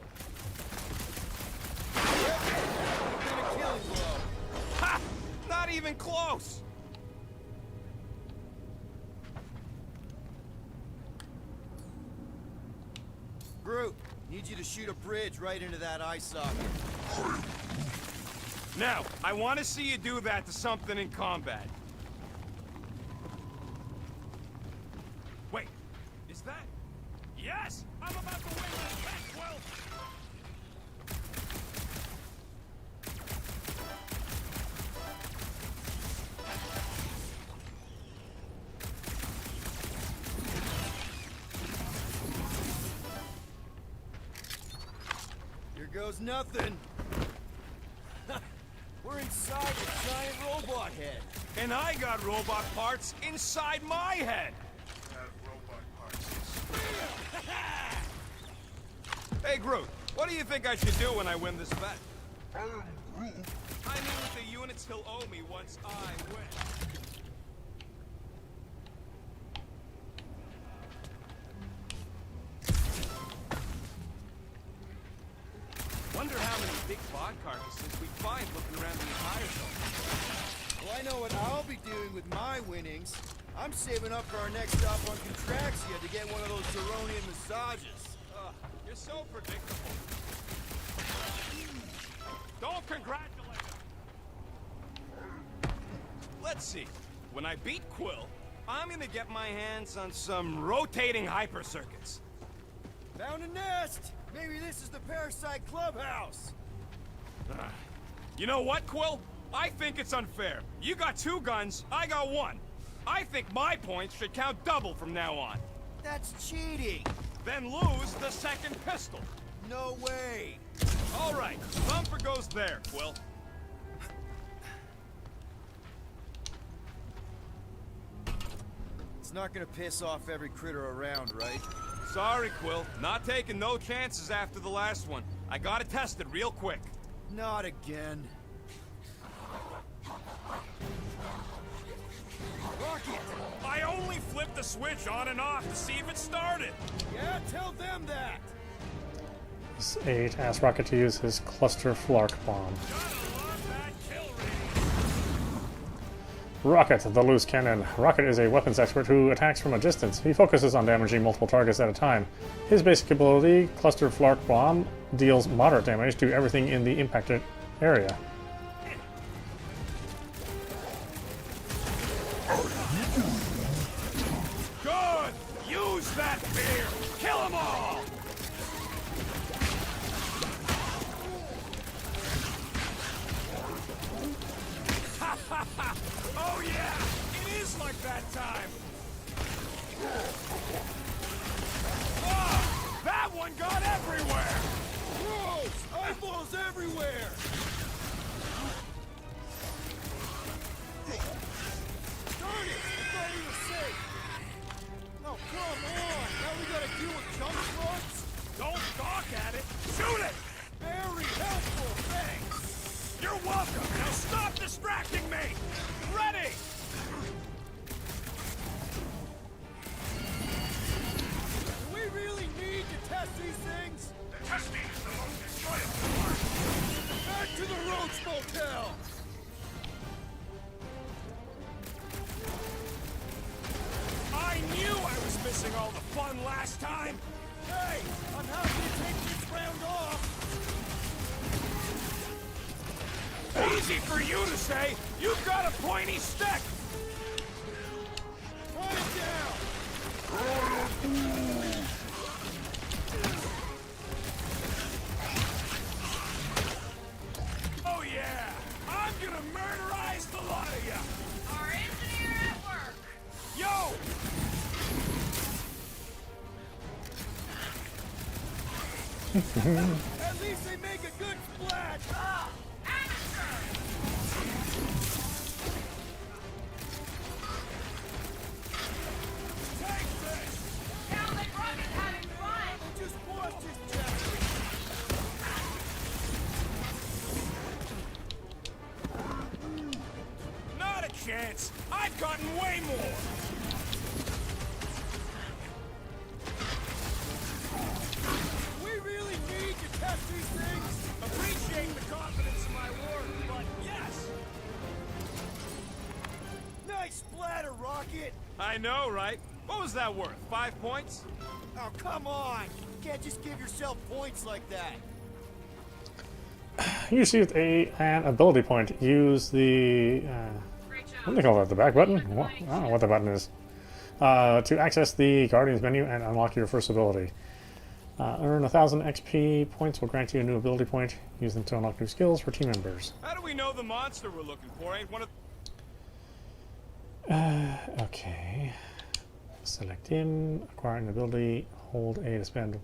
Ha! Not even close! Groot, need you to shoot a bridge right into that eye socket. Now, I want to see you do that to something in combat. Wait, is that... Yes! I'm about to win this match, Will! Here goes nothing. We're inside the giant robot head. And I got robot parts inside my head! Have robot parts. Hey, Groot, what do you think I should do when I win this bet? I mean, the units he'll owe me once I win. Wonder how many big bot carcasses we find looking around the entire zone. Well, I know what I'll be doing with my winnings. I'm saving up for our next stop on Contraxia to get one of those Duronian massages. Ugh, you're so predictable. Don't congratulate him. Let's see. When I beat Quill, I'm gonna get my hands on some rotating hyper circuits. Found a nest! Maybe this is the Parasite Clubhouse! You know what, Quill? I think it's unfair. You got 2 guns, I got 1. I think my points should count double from now on. That's cheating! Then lose the second pistol. No way! All right, bumper goes there, Quill. It's not gonna piss off every critter around, right? Sorry, Quill. Not taking no chances after the last one. I gotta test it real quick. Not again. Rocket! I only flipped the switch on and off to see if it started. Yeah, tell them that! This 8 asks Rocket to use his cluster flark bomb. Gotta love that kill range. Rocket, the loose cannon. Rocket is a weapons expert who attacks from a distance. He focuses on damaging multiple targets at a time. His basic ability, Cluster Flark Bomb, deals moderate damage to everything in the impacted area. Good! Use that fear! Kill them all! Ha ha ha! Oh yeah! It is like that time! Oh! That one got everywhere! Gross! Eyeballs everywhere! Darn it! I thought we were safe! Oh, come on! Now we gotta deal with jump slugs? Don't gawk at it! Shoot it! Very helpful, thanks! You're welcome! Now stop distracting me! Ready! Do we really need to test these things? The testing is the most enjoyable part. Back to the Roach Motel! I knew I was missing all the fun last time! Hey, I'm happy to take this round off! Easy for you to say! You've got a pointy stick! Put it down! Oh yeah! I'm gonna murderize the lot of ya! Our engineer at work. Yo! At least they make a good splash! Oh, amateur! Take this! Sounds like Rocket's having fun. Just watch his chest! Not a chance! I've gotten way more! We really need to test these things? Appreciate the confidence in my work, but yes! Nice splatter, Rocket! I know, right? What was that worth? 5 points? Oh, come on! You can't just give yourself points like that! You received an ability point. Use the Great job. what do they call that? The back button? What? I don't know what the button is. To access the Guardians menu and unlock your first ability. Earn 1,000 XP points will grant you a new ability point. Use them to unlock new skills for team members. How do we know the monster we're looking for ain't one of... Okay. Select him. Acquire an ability. Hold A to spend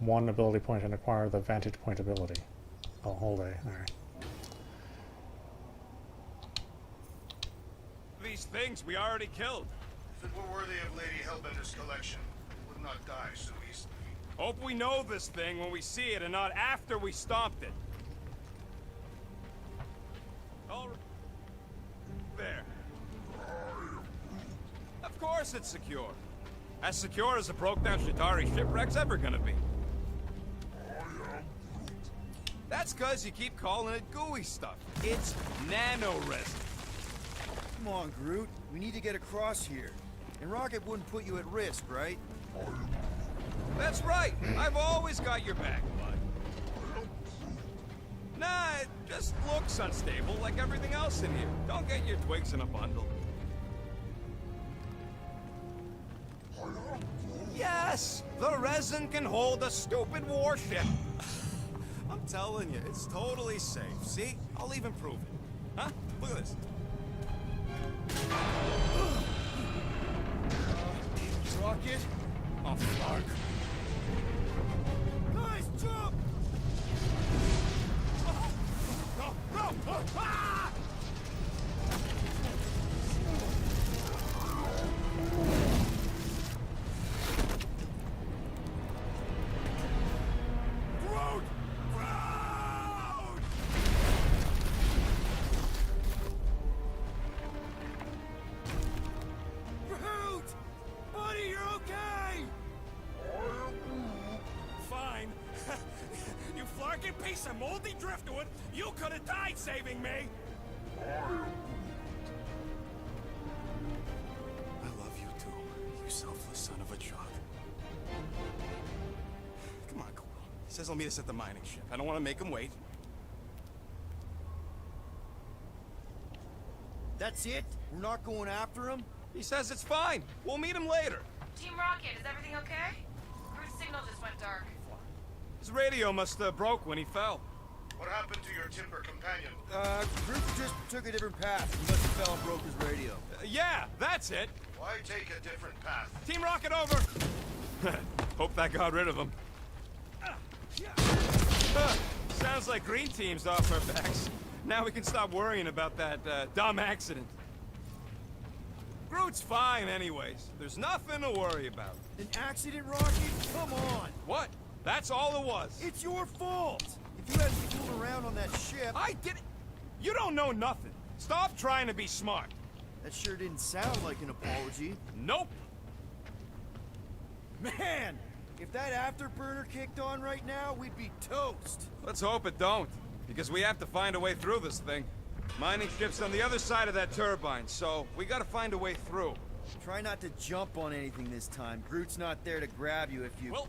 1 ability point and acquire the Vantage Point ability. Oh, hold A. Alright. These things we already killed. If it were worthy of Lady Hellbender's collection, it would not die so easily. Hope we know this thing when we see it and not after we stomped it. All right. There. Of course it's secure. As secure as a broke-down Shatari shipwreck's ever gonna be. That's cause you keep calling it gooey stuff. It's nano-resin. Come on, Groot. We need to get across here. And Rocket wouldn't put you at risk, right? That's right. I've always got your back, bud. Nah, it just looks unstable like everything else in here. Don't get your twigs in a bundle. Yes! The resin can hold a stupid warship. I'm telling you, it's totally safe. See? I'll even prove it. Huh? Look at this. Rocket? Oh, fuck. Nice jump! No! No! Ah! Groot! Groot! Groot! Buddy, you're okay! Fine. You flarkin' piece of moldy driftwood! You could have died saving me! I love you too, you selfless son of a truck. Come on, Quill. He says he'll meet us at the mining ship. I don't want to make him wait. That's it? We're not going after him? He says it's fine. We'll meet him later. Team Rocket, is everything okay? Groot's signal just went dark. His radio must have broke when he fell. What happened to your timber companion? Groot just took a different path. He must have fell and broke his radio. Yeah, that's it. Why take a different path? Team Rocket over. Hope that got rid of him. Sounds like Green Team's off our backs. Now we can stop worrying about that dumb accident. Groot's fine anyways. There's nothing to worry about. An accident, Rocket? Come on! What? That's all it was. It's your fault! If you hadn't fooled around on that ship... I did it. You don't know nothing. Stop trying to be smart. That sure didn't sound like an apology. Nope. Man! If that afterburner kicked on right now, we'd be toast. Let's hope it don't, because we have to find a way through this thing. Mining ship's on the other side of that turbine, so we gotta find a way through. Try not to jump on anything this time. Groot's not there to grab you if you... Well,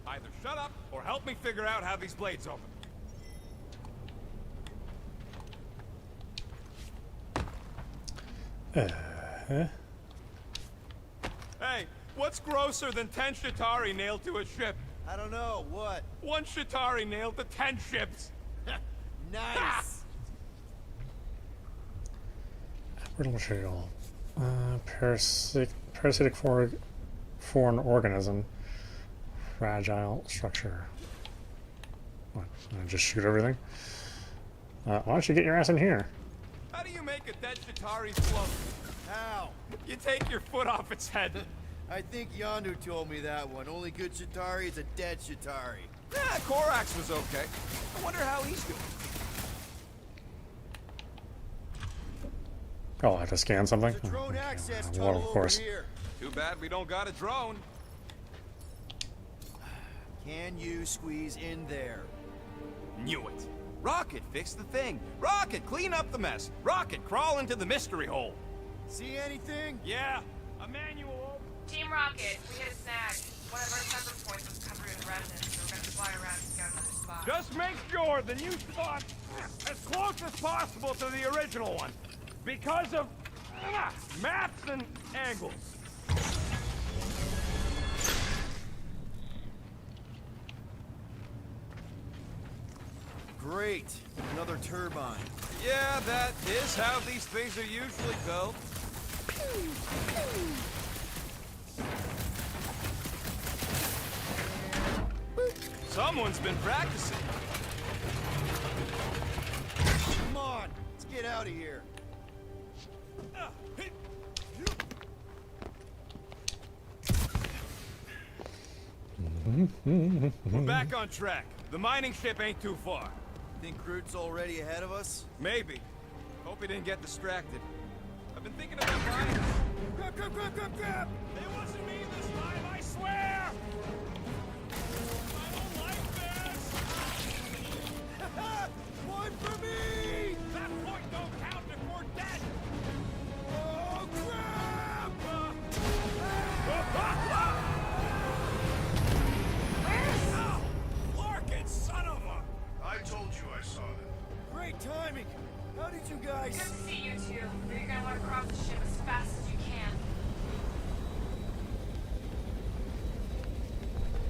either shut up or help me figure out how these blades open. Hey, what's grosser than 10 Shatari nailed to a ship? I don't know, what? 1 Shatari nailed to 10 ships. Nice! Brittle material. Parasitic foreign organism. Fragile structure. What? Just shoot everything? Why don't you get your ass in here? How do you make a dead Shatari float? How? You take your foot off its head. I think Yondu told me that one. Only good Shatari is a dead Shatari. Yeah, Korax was okay. I wonder how he's doing. Oh, I have to scan something? There's a drone access well, tunnel of course. over here. Too bad we don't got a drone. Can you squeeze in there? Knew it. Rocket, fix the thing. Rocket, clean up the mess. Rocket, crawl into the mystery hole. See anything? Yeah, a manual. Team Rocket, we hit a snag. One of our sensor points was covered in resin, so we're gonna fly around and scout another spot. Just make sure the new spot as close as possible to the original one. Because of maps and angles. Great. Another turbine. Yeah, that is how these things are usually built. Someone's been practicing. Come on, let's get out of here. We're back on track. The mining ship ain't too far. Think Groot's already ahead of us? Maybe. Hope he didn't get distracted. I've been thinking about mine. Grab, grab, grab, grab, grab! It wasn't me this time, I swear! I don't like this! One for me! That point don't count if we're dead! Oh, crap! Larkin, son of a... I told you I saw them. Great timing! How did you guys... Good to see you two, but you're gonna want to cross the ship as fast as you can.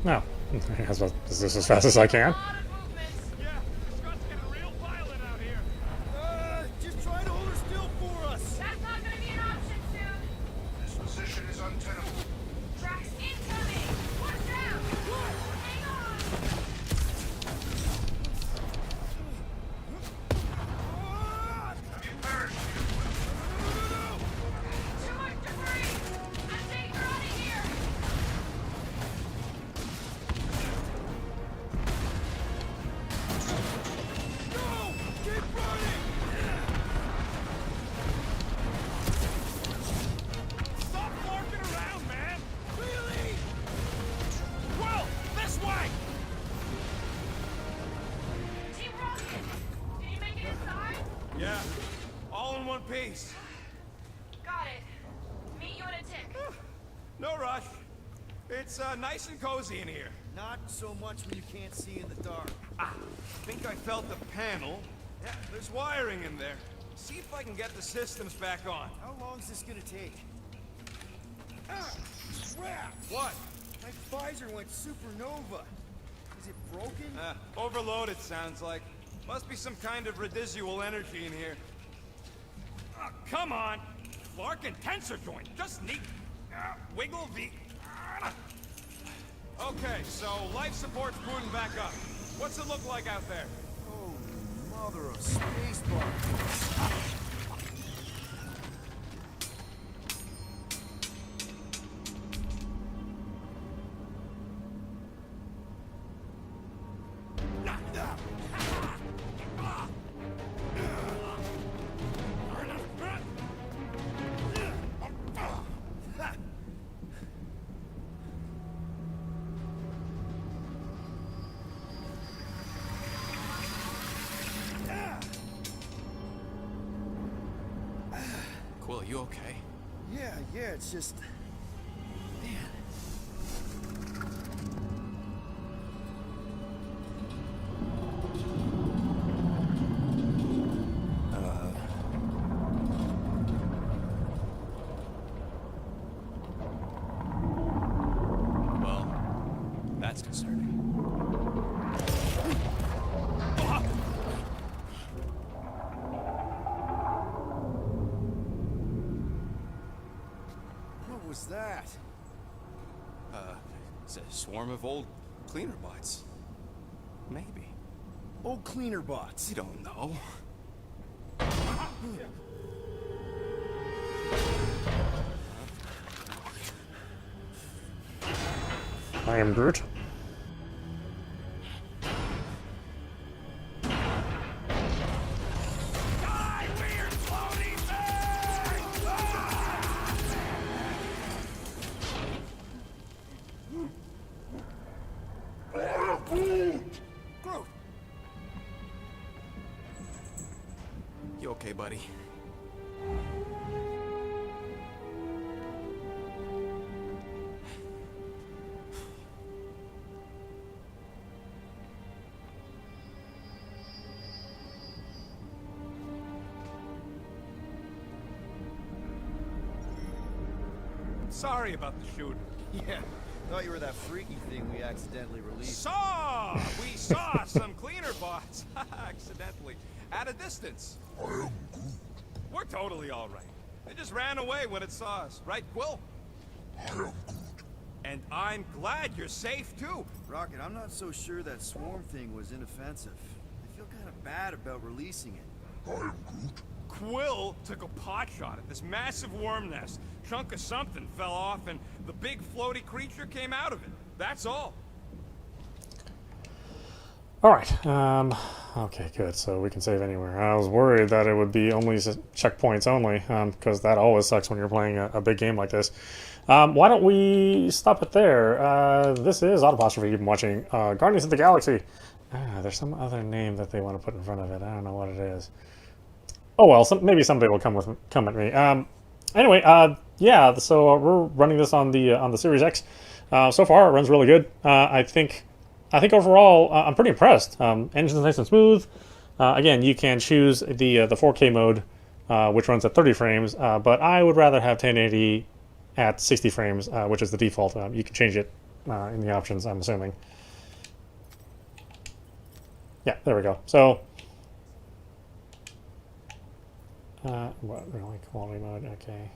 No. Is this as fast as I can? A lot of movement. Yeah, Scott's getting real violent out here. just try to hold her still for us! That's not gonna be an option soon. This position is untenable. Tracks incoming. Watch out. Hang on. Have you perished? Too much debris. I'm taking her out of here. Go! Keep running! Stop larking around, man! Really? Well, this way! Team Rocket, did you make it inside? Yeah, all in one piece. Got it. Meet you in a tick. No rush. It's nice and cozy in here. Not so much when you can't see in the dark. I think I felt the panel. Yeah, there's wiring in there. See if I can get the systems back on. How long is this gonna take? Crap! What? My visor went supernova. Is it broken? Overloaded, sounds like. Must be some kind of residual energy in here. Oh, come on! Clark and tensor joint. Just neat. Wiggle the... Okay, so life support's booting back up. What's it look like out there? Oh, mother of spacebar. Quill, you okay? Yeah, it's just... Man. Well, that's concerning. What was that? It's a swarm of old cleaner bots. Maybe. Old cleaner bots. You don't know. I am Groot. Groot! You okay, buddy? Sorry about the shooting. Yeah, thought you were that freaky thing we accidentally released. We saw some cleaner bots, accidentally, at a distance. We're totally all right. They just ran away when it saw us, right, Quill? And I'm glad you're safe, too. Rocket, I'm not so sure that swarm thing was inoffensive. I feel kind of bad about releasing it. Quill took a pot shot at this massive worm nest. Chunk of something fell off, and the big floaty creature came out of it. That's all. All right. Okay, good. So we can save anywhere. I was worried that it would be only checkpoints only, because that always sucks when you're playing a big game like this. Why don't we stop it there? This is Autopostrophe. You've been watching Guardians of the Galaxy. There's some other name that they want to put in front of it. I don't know what it is. Oh well, maybe somebody will come at me. Anyway, yeah. So we're running this on the Series X. So far, it runs really good. I think overall, I'm pretty impressed. Engine's nice and smooth. Again, you can choose the 4K mode, which runs at 30 frames. But I would rather have 1080 at 60 frames, which is the default. You can change it in the options, I'm assuming. Yeah, there we go. So. What, really? Quality mode? Okay.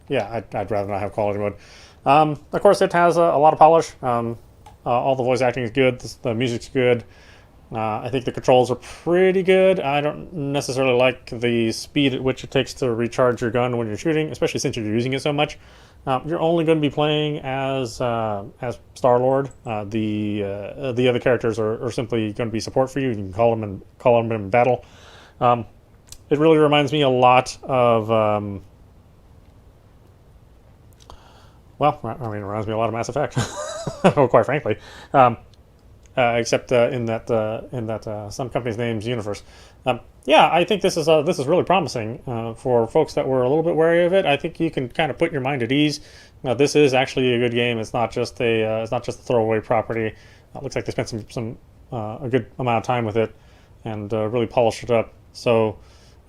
Yeah, I'd rather not have quality mode. Of course, it has a lot of polish. All the voice acting is good. The music's good. I think the controls are pretty good. I don't necessarily like the speed at which it takes to recharge your gun when you're shooting, especially since you're using it so much. You're only going to be playing as Star-Lord. The other characters are simply going to be support for you. You can call them in battle. It really reminds me a lot of well, I mean, it reminds me a lot of Mass Effect. Oh, quite frankly, except in that some company's name's Universe. Yeah, I think this is really promising for folks that were a little bit wary of it. I think you can kind of put your mind at ease. Now, this is actually a good game. It's not just a throwaway property. It looks like they spent a good amount of time with it and really polished it up. So,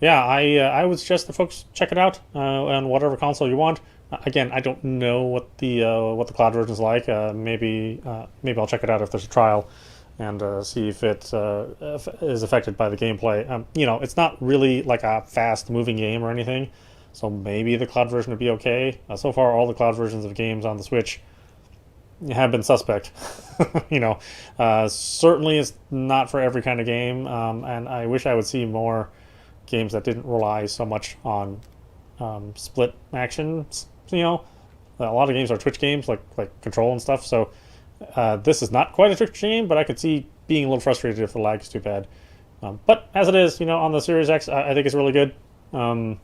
yeah, I would suggest that folks check it out on whatever console you want. Again, I don't know what the cloud version is like. Maybe I'll check it out if there's a trial, and see if it is affected by the gameplay. You know, it's not really like a fast-moving game or anything, so maybe the cloud version would be okay. So far, all the cloud versions of games on the Switch have been suspect. You know, certainly it's not for every kind of game, and I wish I would see more games that didn't rely so much on split actions. You know, a lot of games are Twitch games, like Control and stuff. So this is not quite a Twitch game, but I could see being a little frustrated if the lag is too bad. But as it is, you know, on the Series X, I think it's really good. And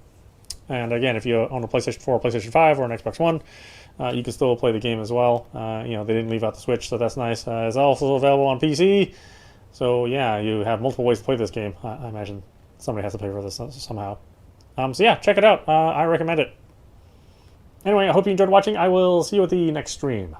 again, if you own a PlayStation 4, PlayStation 5, or an Xbox One, you can still play the game as well. You know, they didn't leave out the Switch, so that's nice. It's also available on PC. So yeah, you have multiple ways to play this game. I imagine somebody has to pay for this somehow. So yeah, check it out. I recommend it. Anyway, I hope you enjoyed watching. I will see you at the next stream.